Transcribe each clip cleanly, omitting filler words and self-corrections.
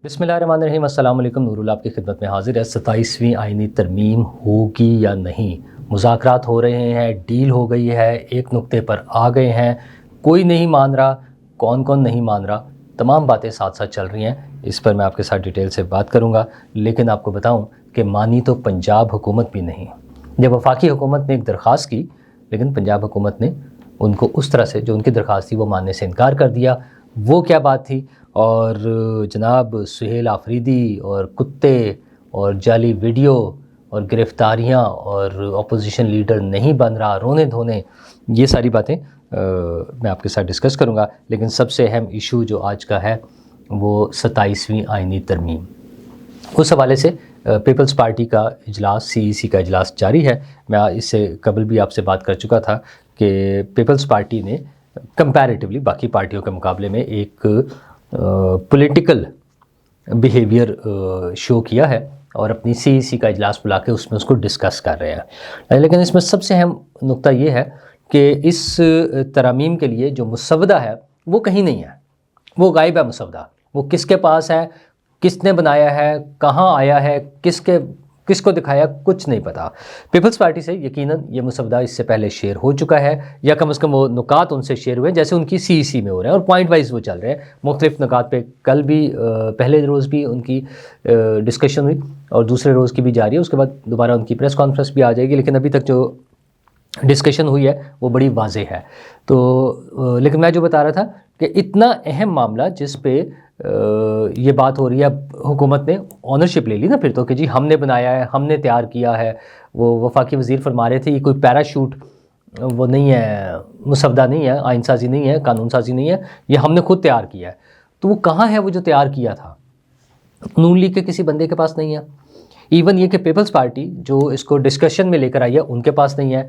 بسم اللہ الرحمن الرحیم۔ السلام علیکم، نور اللہ آپ کی خدمت میں حاضر ہے۔ 27ویں آئینی ترمیم ہوگی یا نہیں؟ مذاکرات ہو رہے ہیں، ڈیل ہو گئی ہے، ایک نقطے پر آ گئے ہیں، کوئی نہیں مان رہا، کون کون نہیں مان رہا، تمام باتیں ساتھ ساتھ چل رہی ہیں۔ اس پر میں آپ کے ساتھ ڈیٹیل سے بات کروں گا، لیکن آپ کو بتاؤں کہ مانی تو پنجاب حکومت بھی نہیں۔ جب وفاقی حکومت نے ایک درخواست کی، لیکن پنجاب حکومت نے ان کو اس طرح سے جو ان کی درخواست تھی وہ ماننے سے انکار کر دیا۔ وہ کیا بات تھی؟ اور جناب سہیل آفریدی اور کتے اور جعلی ویڈیو اور گرفتاریاں اور اپوزیشن لیڈر نہیں بن رہا، رونے دھونے، یہ ساری باتیں میں آپ کے ساتھ ڈسکس کروں گا۔ لیکن سب سے اہم ایشو جو آج کا ہے وہ 27ویں آئینی ترمیم۔ اس حوالے سے پیپلز پارٹی کا اجلاس، CEC کا اجلاس جاری ہے۔ میں اس سے قبل بھی آپ سے بات کر چکا تھا کہ پیپلز پارٹی نے کمپیریٹیولی باقی پارٹیوں کے مقابلے میں ایک پولیٹیکل بیہیویئر شو کیا ہے اور اپنی CEC کا اجلاس بلا کے اس کو ڈسکس کر رہے ہیں۔ لیکن اس میں سب سے اہم نقطہ یہ ہے کہ اس ترامیم کے لیے جو مسودہ ہے وہ کہیں نہیں ہے، وہ غائب ہے مسودہ۔ وہ کس کے پاس ہے، کس نے بنایا ہے، کہاں آیا ہے، کس کو دکھایا، کچھ نہیں پتا۔ پیپلز پارٹی سے یقیناً یہ مسودہ اس سے پہلے شیئر ہو چکا ہے، یا کم از کم وہ نکات ان سے شیئر ہوئے جیسے ان کی CEC میں ہو رہے ہیں، اور پوائنٹ وائز وہ چل رہے ہیں مختلف نکات پہ۔ کل بھی پہلے روز بھی ان کی ڈسکشن ہوئی اور دوسرے روز کی بھی جاری ہے، اس کے بعد دوبارہ ان کی پریس کانفرنس بھی آ جائے گی، لیکن ابھی تک جو ڈسکشن ہوئی ہے وہ بڑی واضح ہے۔ تو لیکن میں جو بتا رہا تھا کہ اتنا اہم معاملہ جس پہ یہ بات ہو رہی ہے، حکومت نے اونرشپ لے لی نا پھر تو، کہ جی ہم نے بنایا ہے، ہم نے تیار کیا ہے۔ وہ وفاقی وزیر فرما رہے تھے یہ کوئی پیراشوٹ وہ نہیں ہے، مسودہ نہیں ہے، آئین سازی نہیں ہے، قانون سازی نہیں ہے، یہ ہم نے خود تیار کیا ہے۔ تو وہ کہاں ہے وہ جو تیار کیا تھا؟ نون لیگ کے کسی بندے کے پاس نہیں ہے۔ ایون یہ کہ پیپلز پارٹی جو اس کو ڈسکشن میں لے کر آئی ہے ان کے پاس نہیں ہے۔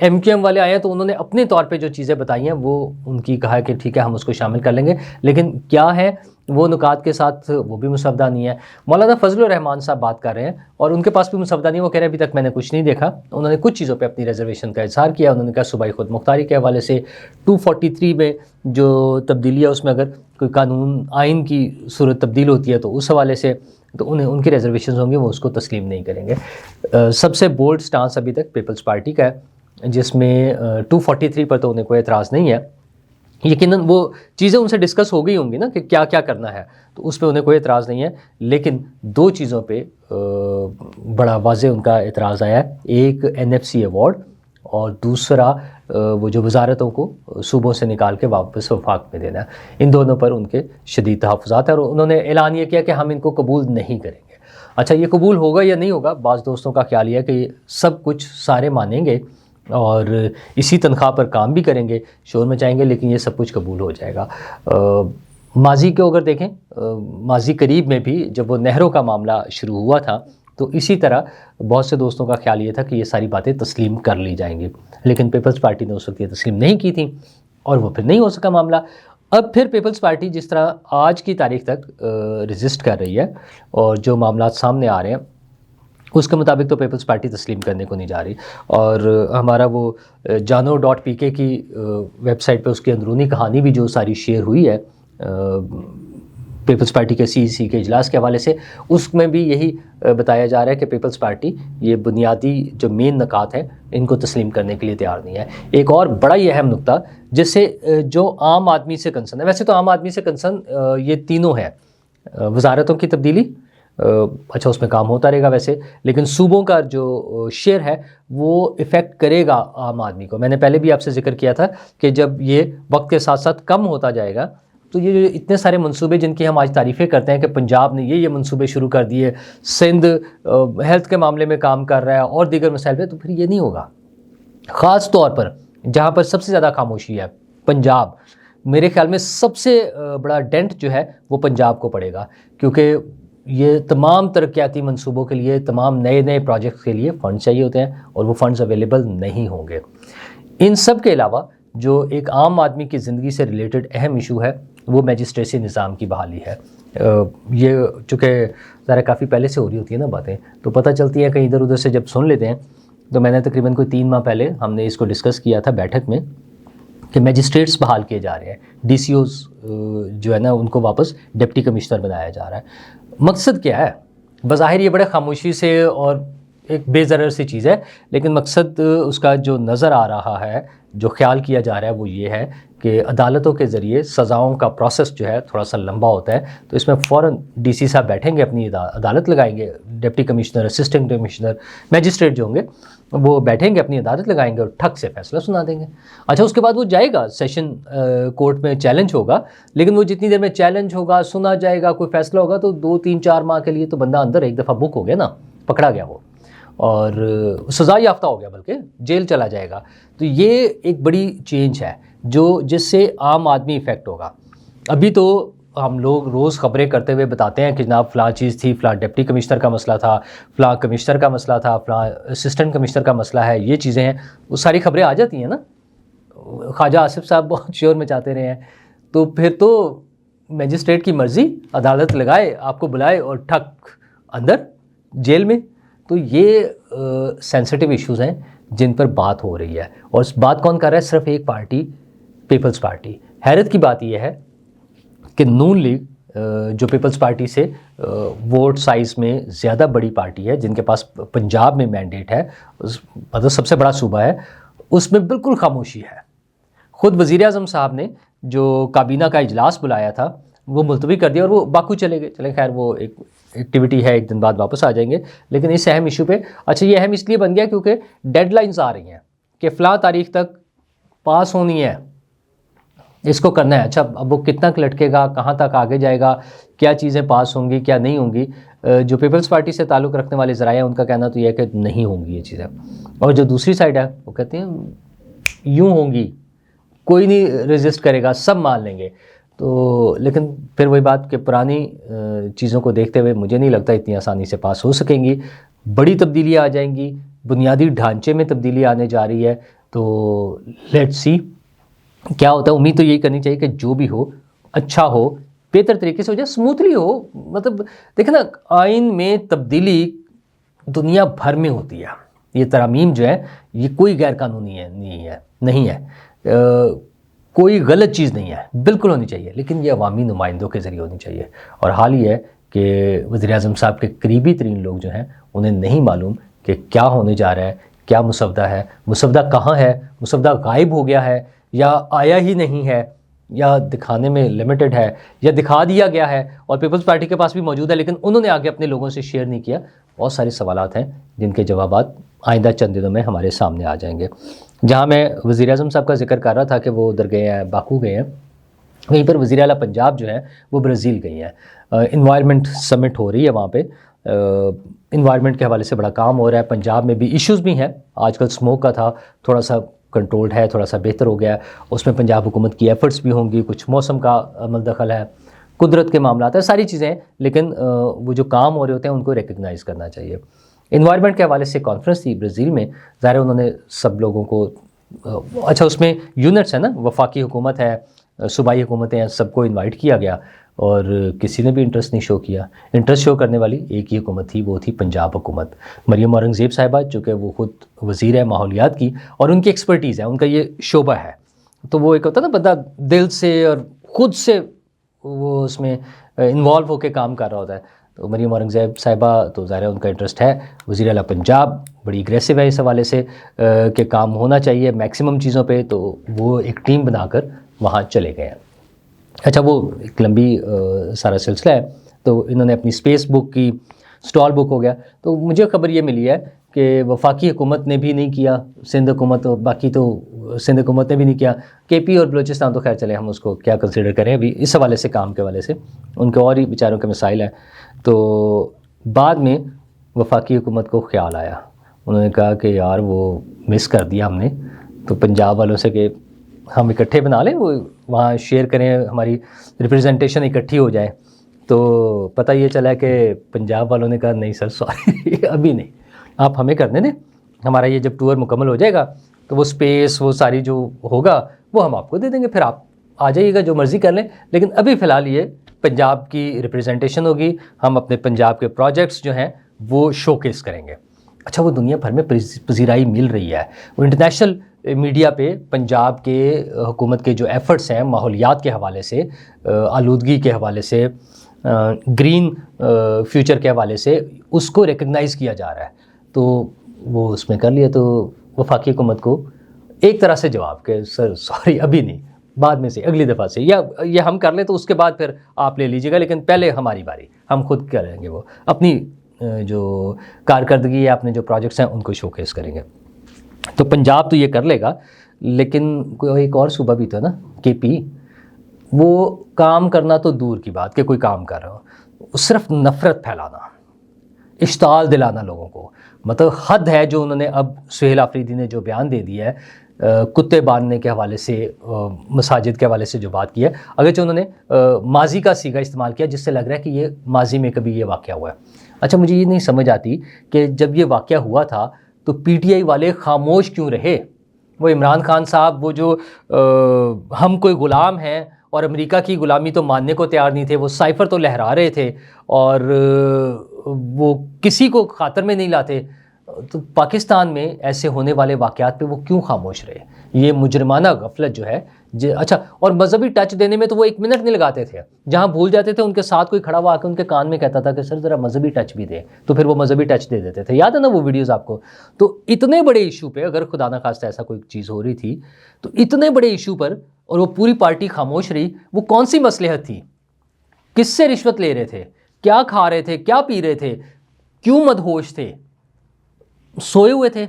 MQM والے آئے ہیں تو انہوں نے اپنے طور پہ جو چیزیں بتائی ہیں وہ ان کی کہا ہے کہ ٹھیک ہے ہم اس کو شامل کر لیں گے، لیکن کیا ہے وہ نکات کے ساتھ وہ بھی مسودہ نہیں ہے۔ مولانا فضل الرحمان صاحب بات کر رہے ہیں اور ان کے پاس بھی مسودہ نہیں، وہ کہہ رہے ہیں ابھی تک میں نے کچھ نہیں دیکھا۔ انہوں نے کچھ چیزوں پہ اپنی ریزرویشن کا اظہار کیا۔ انہوں نے کہا صوبائی خود مختاری کے حوالے سے 243 میں جو تبدیلی ہے اس میں اگر کوئی قانون آئین کی صورت تبدیل ہوتی ہے تو اس حوالے سے تو ان کی ریزرویشنز ہوں گی، وہ اس کو تسلیم نہیں کریں گے۔ سب سے بولڈ سٹانس ابھی تک پیپلز پارٹی کا ہے، جس میں 243 پر تو انہیں کوئی اعتراض نہیں ہے۔ یقیناً وہ چیزیں ان سے ڈسکس ہو گئی ہوں گی نا کہ کیا کیا کرنا ہے، تو اس پہ انہیں کوئی اعتراض نہیں ہے۔ لیکن دو چیزوں پہ بڑا واضح ان کا اعتراض آیا ہے، ایک NFC ایوارڈ اور دوسرا وہ جو وزارتوں کو صوبوں سے نکال کے واپس وفاق میں دینا ہے۔ ان دونوں پر ان کے شدید تحفظات ہیں اور انہوں نے اعلان یہ کیا کہ ہم ان کو قبول نہیں کریں گے۔ اچھا یہ قبول ہوگا یا نہیں ہوگا؟ بعض دوستوں کا خیال یہ ہے کہ سب کچھ سارے مانیں گے اور اسی تنخواہ پر کام بھی کریں گے، شور مچائیں گے، لیکن یہ سب کچھ قبول ہو جائے گا۔ ماضی کو اگر دیکھیں، ماضی قریب میں بھی جب وہ نہروں کا معاملہ شروع ہوا تھا تو اسی طرح بہت سے دوستوں کا خیال یہ تھا کہ یہ ساری باتیں تسلیم کر لی جائیں گی، لیکن پیپلز پارٹی نے اس وقت یہ تسلیم نہیں کی تھیں اور وہ پھر نہیں ہو سکا معاملہ۔ اب پھر پیپلز پارٹی جس طرح آج کی تاریخ تک ریزسٹ کر رہی ہے اور جو معاملات سامنے آ رہے ہیں اس کے مطابق تو پیپلز پارٹی تسلیم کرنے کو نہیں جا رہی۔ اور ہمارا وہ jano.pk کی ویب سائٹ پہ اس کی اندرونی کہانی بھی جو ساری شیئر ہوئی ہے پیپلز پارٹی کے CEC کے اجلاس کے حوالے سے، اس میں بھی یہی بتایا جا رہا ہے کہ پیپلز پارٹی یہ بنیادی جو مین نکات ہیں ان کو تسلیم کرنے کے لیے تیار نہیں ہے۔ ایک اور بڑا ہی اہم نقطہ جس سے جو عام آدمی سے کنسرن ہے، ویسے تو عام آدمی سے کنسرن یہ تینوں ہے، وزارتوں کی تبدیلی، اچھا اس میں کام ہوتا رہے گا ویسے، لیکن صوبوں کا جو شیئر ہے وہ افیکٹ کرے گا عام آدمی کو۔ میں نے پہلے بھی آپ سے ذکر کیا تھا کہ جب یہ وقت کے ساتھ ساتھ کم ہوتا جائے گا تو یہ جو اتنے سارے منصوبے جن کی ہم آج تعریفیں کرتے ہیں کہ پنجاب نے یہ منصوبے شروع کر دیے، سندھ ہیلتھ کے معاملے میں کام کر رہا ہے اور دیگر مسائل پہ، تو پھر یہ نہیں ہوگا۔ خاص طور پر جہاں پر سب سے زیادہ خاموشی ہے، پنجاب، میرے خیال میں سب سے بڑا ڈینٹ جو ہے وہ پنجاب کو پڑے گا، کیونکہ یہ تمام ترقیاتی منصوبوں کے لیے، تمام نئے پروجیکٹس کے لیے فنڈ چاہیے ہوتے ہیں اور وہ فنڈز اویلیبل نہیں ہوں گے۔ ان سب کے علاوہ جو ایک عام آدمی کی زندگی سے ریلیٹڈ اہم ایشو ہے وہ میجسٹریسی نظام کی بحالی ہے۔ یہ چونکہ ذرا کافی پہلے سے ہو رہی ہوتی ہیں نا باتیں، تو پتہ چلتی ہیں کہیں ادھر ادھر سے جب سن لیتے ہیں، تو میں نے تقریباً کوئی 3 ماہ پہلے ہم نے اس کو ڈسکس کیا تھا بیٹھک میں کہ میجسٹریٹس بحال کیے جا رہے ہیں, ڈی سی اوز جو ہے نا ان کو واپس ڈپٹی کمشنر بنایا جا رہا ہے. مقصد کیا ہے؟ بظاہر یہ بڑے خاموشی سے اور ایک بے ضرر سی چیز ہے, لیکن مقصد اس کا جو نظر آ رہا ہے, جو خیال کیا جا رہا ہے وہ یہ ہے کہ عدالتوں کے ذریعے سزاؤں کا پروسیس جو ہے تھوڑا سا لمبا ہوتا ہے, تو اس میں فوراً ڈی سی صاحب بیٹھیں گے, اپنی عدالت لگائیں گے, deputy commissioner, assistant commissioner, magistrate جو ہوں گے وہ بیٹھیں گے, اپنی عدالت لگائیں گے اور ٹھک سے فیصلہ سنا دیں گے. اچھا, اس کے بعد وہ جائے گا سیشن کورٹ میں, چیلنج ہوگا, لیکن وہ جتنی دیر میں چیلنج ہوگا, سنا جائے گا, کوئی فیصلہ ہوگا, تو 2-3-4 ماہ کے لیے تو بندہ اندر ایک دفعہ بک ہو گیا نا, پکڑا گیا وہ, اور سزا یافتہ ہو گیا, بلکہ جیل چلا جائے گا. تو یہ ایک بڑی چینج ہے جس سے عام آدمی ایفیکٹ ہوگا. ابھی تو ہم لوگ روز خبریں کرتے ہوئے بتاتے ہیں کہ جناب فلاں چیز تھی, فلاں ڈپٹی کمشنر کا مسئلہ تھا, فلاں کمشنر کا مسئلہ تھا, فلاں اسسٹنٹ کمشنر کا مسئلہ ہے, یہ چیزیں ہیں, وہ ساری خبریں آ جاتی ہیں نا. خواجہ آصف صاحب بہت شور مچاتے رہے ہیں, تو پھر تو میجسٹریٹ کی مرضی, عدالت لگائے, آپ کو بلائے اور ٹھک اندر جیل میں. تو یہ سینسٹیو ایشوز ہیں جن پر بات ہو رہی ہے, اور اس بات کون کر رہا ہے؟ صرف ایک پارٹی, پیپلز پارٹی. حیرت کی بات یہ ہے کہ نون لیگ جو پیپلز پارٹی سے ووٹ سائز میں زیادہ بڑی پارٹی ہے, جن کے پاس پنجاب میں مینڈیٹ ہے, مطلب سب سے بڑا صوبہ ہے, اس میں بالکل خاموشی ہے. خود وزیر اعظم صاحب نے جو کابینہ کا اجلاس بلایا تھا وہ ملتوی کر دیا اور وہ باکو چلے گئے. چلیں خیر, وہ ایک ایکٹیویٹی ہے, ایک دن بعد واپس آ جائیں گے. لیکن اس اہم ایشو پہ, اچھا یہ اہم اس لیے بن گیا کیونکہ ڈیڈ لائنز آ رہی ہیں کہ فلاں تاریخ تک پاس ہونی ہے, اس کو کرنا ہے. اچھا, اب وہ کتنا لٹکے گا, کہاں تک آگے جائے گا, کیا چیزیں پاس ہوں گی, کیا نہیں ہوں گی. جو پیپلز پارٹی سے تعلق رکھنے والے ذرائع ہیں ان کا کہنا تو یہ ہے کہ نہیں ہوں گی یہ چیزیں, اور جو دوسری سائڈ ہے وہ کہتے ہیں یوں ہوں گی, کوئی نہیں ریزسٹ کرے گا, سب مان لیں گے. تو لیکن پھر وہی بات کہ پرانی چیزوں کو دیکھتے ہوئے مجھے نہیں لگتا اتنی آسانی سے پاس ہو سکیں گی. بڑی تبدیلیاں آ جائیں گی, بنیادی ڈھانچے میں تبدیلی آنے جا رہی ہے. تو لیٹس سی کیا ہوتا ہے. امید تو یہی کرنی چاہیے کہ جو بھی ہو اچھا ہو, بہتر طریقے سے ہو جائے, اسموتھلی ہو. مطلب دیکھیں نا, آئین میں تبدیلی دنیا بھر میں ہوتی ہے. یہ ترامیم جو ہے یہ کوئی غیر قانونی نہیں ہے, کوئی غلط چیز نہیں ہے, بالکل ہونی چاہیے, لیکن یہ عوامی نمائندوں کے ذریعے ہونی چاہیے. اور حال یہ ہے کہ وزیر اعظم صاحب کے قریبی ترین لوگ جو ہیں انہیں نہیں معلوم کہ کیا ہونے جا رہا ہے, کیا مسودہ ہے, مسودہ کہاں ہے, مسودہ غائب ہو گیا ہے یا آیا ہی نہیں ہے, یا دکھانے میں لمیٹڈ ہے, یا دکھا دیا گیا ہے اور پیپلز پارٹی کے پاس بھی موجود ہے لیکن انہوں نے آگے اپنے لوگوں سے شیئر نہیں کیا. بہت سارے سوالات ہیں جن کے جوابات آئندہ چند دنوں میں ہمارے سامنے آ جائیں گے. جہاں میں وزیر اعظم صاحب کا ذکر کر رہا تھا کہ وہ ادھر گئے ہیں, باکو گئے ہیں, وہیں پر وزیر اعلیٰ پنجاب جو ہے وہ برازیل گئی ہیں. انوائرمنٹ سمٹ ہو رہی ہے وہاں پہ, انوائرمنٹ کے حوالے سے بڑا کام ہو رہا ہے. پنجاب میں بھی ایشوز بھی ہیں, آج کل اسموک کا تھا, تھوڑا سا کنٹرولڈ ہے, تھوڑا سا بہتر ہو گیا ہے. اس میں پنجاب حکومت کی ایفرٹس بھی ہوں گی, کچھ موسم کا عمل دخل ہے, قدرت کے معاملات ہیں, ساری چیزیں ہیں, لیکن وہ جو کام ہو رہے ہوتے ہیں ان کو ریکگنائز کرنا چاہیے. انوائرمنٹ کے حوالے سے کانفرنس تھی برازیل میں, ظاہر انہوں نے سب لوگوں کو, اچھا اس میں یونٹس ہیں نا, وفاقی حکومت ہے, صوبائی حکومتیں ہیں, سب کو انوائٹ کیا گیا اور کسی نے بھی انٹرسٹ نہیں شو کیا. انٹرسٹ شو کرنے والی ایک ہی حکومت تھی, وہ تھی پنجاب حکومت. مریم اورنگزیب صاحبہ چونکہ وہ خود وزیر ہے ماحولیات کی اور ان کی ایکسپرٹیز ہے, ان کا یہ شعبہ ہے, تو وہ ایک ہوتا ہے نا بندہ دل سے اور خود سے وہ اس میں انوالو ہو کے کام کر رہا ہوتا ہے. تو مریم اورنگزیب صاحبہ تو ظاہر ہے ان کا انٹرسٹ ہے. وزیر اعلیٰ پنجاب بڑی اگریسو ہے اس حوالے سے کہ کام ہونا چاہیے میکسیمم چیزوں پہ, تو وہ ایک ٹیم بنا کر وہاں چلے گئے ہیں. اچھا, وہ ایک لمبی سارا سلسلہ ہے. تو انہوں نے اپنی اسپیس بک کی, اسٹال بک ہو گیا. تو مجھے خبر یہ ملی ہے کہ وفاقی حکومت نے بھی نہیں کیا, سندھ حکومت, باقی تو سندھ حکومت نے بھی نہیں کیا, کے پی اور بلوچستان تو خیر چلے ہم اس کو کیا کنسیڈر کریں ابھی اس حوالے سے, کام کے حوالے سے ان کے اور ہی بیچاروں کے مسائل ہیں. تو بعد میں وفاقی حکومت کو خیال آیا, انہوں نے کہا کہ یار وہ مس کر دیا ہم نے, تو پنجاب والوں سے کہ ہم اکٹھے بنا لیں, وہ وہاں شیئر کریں, ہماری ریپرزنٹیشن اکٹھی ہو جائے. تو پتہ یہ چلا کہ پنجاب والوں نے کہا نہیں سر سوری ابھی نہیں, آپ ہمیں کرنے دیں, ہمارا یہ جب ٹور مکمل ہو جائے گا تو وہ اسپیس وہ ساری جو ہوگا وہ ہم آپ کو دے دیں گے, پھر آپ آ جائیے گا جو مرضی کر لیں, لیکن ابھی فی الحال یہ پنجاب کی ریپرزنٹیشن ہوگی, ہم اپنے پنجاب کے پروجیکٹس جو ہیں وہ شو کیس کریں گے. اچھا وہ دنیا بھر میں پذیرائی مل رہی ہے. وہ انٹرنیشنل میڈیا پہ پنجاب کے حکومت کے جو ایفرٹس ہیں ماحولیات کے حوالے سے, آلودگی کے حوالے سے, گرین فیوچر کے حوالے سے, اس کو ریکگنائز کیا جا رہا ہے. تو وہ اس میں کر لیا, تو وفاقی حکومت کو ایک طرح سے جواب کہ سر سوری ابھی نہیں, بعد میں سے اگلی دفعہ سے, یا یہ ہم کر لیں تو اس کے بعد پھر آپ لے لیجیے گا, لیکن پہلے ہماری باری, ہم خود کریں گے, وہ اپنی جو کارکردگی ہے, اپنے جو پروجیکٹس ہیں ان کو شوکیس کریں گے. تو پنجاب تو یہ کر لے گا, لیکن کوئی ایک اور صوبہ بھی تھا نا کے پی, وہ کام کرنا تو دور کی بات کہ کوئی کام کر رہا ہو, صرف نفرت پھیلانا, اشتعال دلانا لوگوں کو. مطلب حد ہے جو انہوں نے اب سہیل آفریدی نے جو بیان دے دیا ہے کتے باندھنے کے حوالے سے, مساجد کے حوالے سے جو بات کی ہے, اگرچہ انہوں نے ماضی کا صیغہ استعمال کیا جس سے لگ رہا ہے کہ یہ ماضی میں کبھی یہ واقعہ ہوا ہے. اچھا مجھے یہ نہیں سمجھ آتی کہ جب یہ واقعہ ہوا تھا تو پی ٹی آئی والے خاموش کیوں رہے؟ وہ عمران خان صاحب, وہ جو ہم کوئی غلام ہیں اور امریکہ کی غلامی تو ماننے کو تیار نہیں تھے, وہ سائفر تو لہرا رہے تھے اور وہ کسی کو خاطر میں نہیں لاتے. تو پاکستان میں ایسے ہونے والے واقعات پہ وہ کیوں خاموش رہے؟ یہ مجرمانہ غفلت جو ہے. اچھا, اور مذہبی ٹچ دینے میں تو وہ 1 منٹ نہیں لگاتے تھے, جہاں بھول جاتے تھے ان کے ساتھ کوئی کھڑا ہوا آ کے ان کے کان میں کہتا تھا کہ سر ذرا مذہبی ٹچ بھی دے, تو پھر وہ مذہبی ٹچ دے دیتے تھے. یاد ہے نا وہ ویڈیوز آپ کو؟ تو اتنے بڑے ایشو پہ اگر خدا نہ خواستہ ایسا کوئی چیز ہو رہی تھی تو اتنے بڑے ایشو پر اور وہ پوری پارٹی خاموش رہی, وہ کون سی مصلحت تھی؟ کس سے رشوت لے رہے تھے؟ کیا کھا رہے تھے؟ کیا پی رہے تھے؟ کیوں مدہوش تھے؟ سوئے ہوئے تھے؟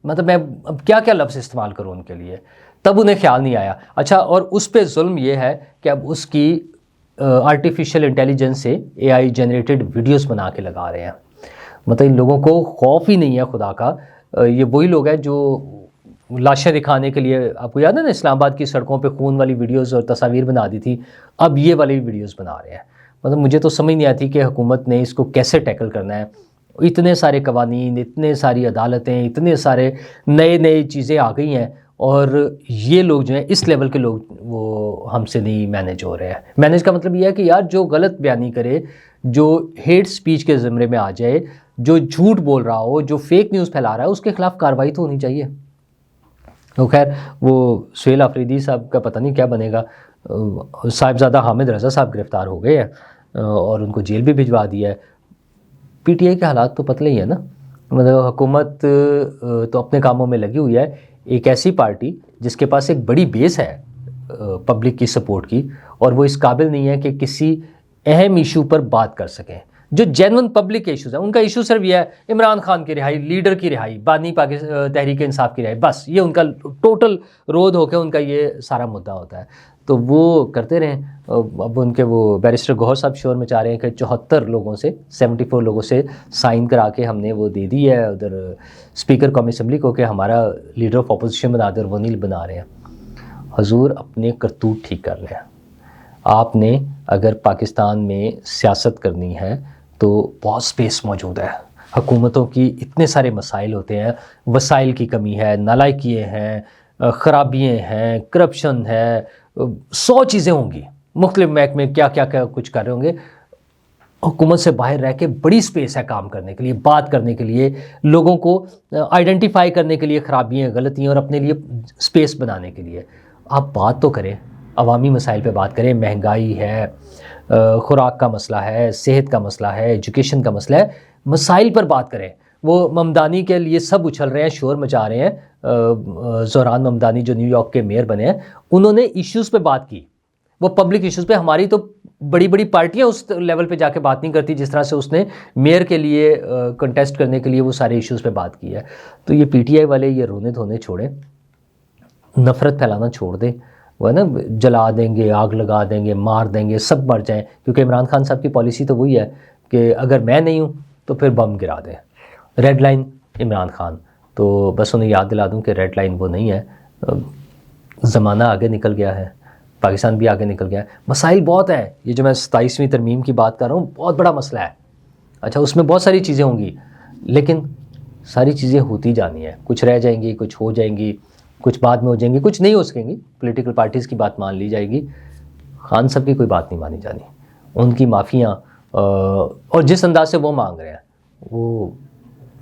مطلب میں اب کیا کیا لفظ استعمال کروں ان کے لیے, تب انہیں خیال نہیں آیا. اچھا, اور اس پہ ظلم یہ ہے کہ اب اس کی آرٹیفیشل انٹیلیجنس سے اے آئی جنریٹڈ ویڈیوز بنا کے لگا رہے ہیں. مطلب ان لوگوں کو خوف ہی نہیں ہے خدا کا. یہ وہی لوگ ہیں جو لاشیں دکھانے کے لیے, آپ کو یاد ہے نا اسلام آباد کی سڑکوں پہ خون والی ویڈیوز اور تصاویر بنا دی تھی, اب یہ والی ویڈیوز بنا رہے ہیں. مطلب مجھے تو سمجھ نہیں آتی کہ حکومت نے اس کو کیسے ٹیکل کرنا ہے. اتنے سارے قوانین, اتنے ساری عدالتیں, اتنے سارے نئے چیزیں آ گئی ہیں, اور یہ لوگ جو ہیں اس لیول کے لوگ وہ ہم سے نہیں مینیج ہو رہے ہیں. مینیج کا مطلب یہ ہے کہ یار جو غلط بیانی کرے, جو ہیٹ سپیچ کے زمرے میں آ جائے, جو جھوٹ بول رہا ہو, جو فیک نیوز پھیلا رہا ہے, اس کے خلاف کارروائی تو ہونی چاہیے. تو خیر وہ سہیل آفریدی صاحب کا پتہ نہیں کیا بنے گا. صاحبزادہ حامد رضا صاحب گرفتار ہو گئے ہیں اور ان کو جیل بھی بھجوا دیا ہے. پی ٹی آئی کے حالات تو پتلے ہی ہے نا. مطلب حکومت تو اپنے کاموں میں لگی ہوئی ہے, ایک ایسی پارٹی جس کے پاس ایک بڑی بیس ہے پبلک کی سپورٹ کی, اور وہ اس قابل نہیں ہے کہ کسی اہم ایشو پر بات کر سکیں. جو جینون پبلک ایشوز ہیں ان کا ایشو صرف یہ ہے عمران خان کی رہائی, لیڈر کی رہائی, بانی تحریک انصاف کی رہائی, بس یہ ان کا ٹوٹل رود ہو کے ان کا یہ سارا مدعا ہوتا ہے. تو وہ کرتے رہیں. اب ان کے وہ بیرسٹر گوہر صاحب شور میں چاہ رہے ہیں کہ 74 لوگوں سے 74 لوگوں سے سائن کرا کے ہم نے وہ دے دی ہے ادھر اسپیکر قومی اسمبلی کو کہ ہمارا لیڈر آف اپوزیشن بنا دے, اور وہ نہیں بنا رہے ہیں. حضور اپنے کرتوت ٹھیک کر لیں. آپ نے اگر پاکستان میں سیاست کرنی ہے تو بہت سپیس موجود ہے. حکومتوں کی اتنے سارے مسائل ہوتے ہیں, وسائل کی کمی ہے, نالائکیے ہیں, خرابیاں ہیں, کرپشن ہے, 100 چیزیں ہوں گی, مختلف محکمے کیا کچھ کر رہے ہوں گے. حکومت سے باہر رہ کے بڑی سپیس ہے کام کرنے کے لیے, بات کرنے کے لیے, لوگوں کو آئیڈینٹیفائی کرنے کے لیے خرابیاں, غلطیاں, اور اپنے لیے سپیس بنانے کے لیے. آپ بات تو کریں, عوامی مسائل پہ بات کریں. مہنگائی ہے, خوراک کا مسئلہ ہے, صحت کا مسئلہ ہے, ایجوکیشن کا مسئلہ ہے, مسائل پر بات کریں. وہ ممدانی کے لیے سب اچھل رہے ہیں, شور مچا رہے ہیں. زوران ممدانی جو نیو یارک کے میئر بنے ہیں, انہوں نے ایشوز پہ بات کی, وہ پبلک ایشوز پہ. ہماری تو بڑی پارٹیاں اس لیول پہ جا کے بات نہیں کرتی جس طرح سے اس نے میئر کے لیے کنٹیسٹ کرنے کے لیے وہ سارے ایشوز پہ بات کی ہے. تو یہ پی ٹی آئی والے یہ رونے دھونے چھوڑیں, نفرت پھیلانا چھوڑ دیں. وہ ہے نا, جلا دیں گے, آگ لگا دیں گے, مار دیں گے, سب مر جائیں. کیونکہ عمران خان صاحب کی پالیسی تو وہی ہے کہ اگر میں نہیں ہوں تو پھر بم گرا دیں. Red line Imran Khan. تو بس انہیں یاد دلا دوں کہ ریڈ لائن وہ نہیں ہے. زمانہ آگے نکل گیا ہے, پاکستان بھی آگے نکل گیا ہے. مسائل بہت ہیں. یہ جو میں 27ویں ترمیم کی بات کر رہا ہوں بہت بڑا مسئلہ ہے. اچھا, اس میں بہت ساری چیزیں ہوں گی, لیکن ساری چیزیں ہوتی جانی ہیں. کچھ رہ جائیں گی, کچھ ہو جائیں گی, کچھ بعد میں ہو جائیں گی, کچھ نہیں ہو سکیں گی. پولیٹیکل پارٹیز کی بات مان لی جائے گی, خان صاحب کی کوئی بات نہیں مانی جانی. ان کی معافیاں اور جس انداز سے وہ مانگ رہے ہیں وہ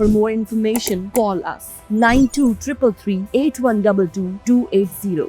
For more information, call us 9233 8122 280.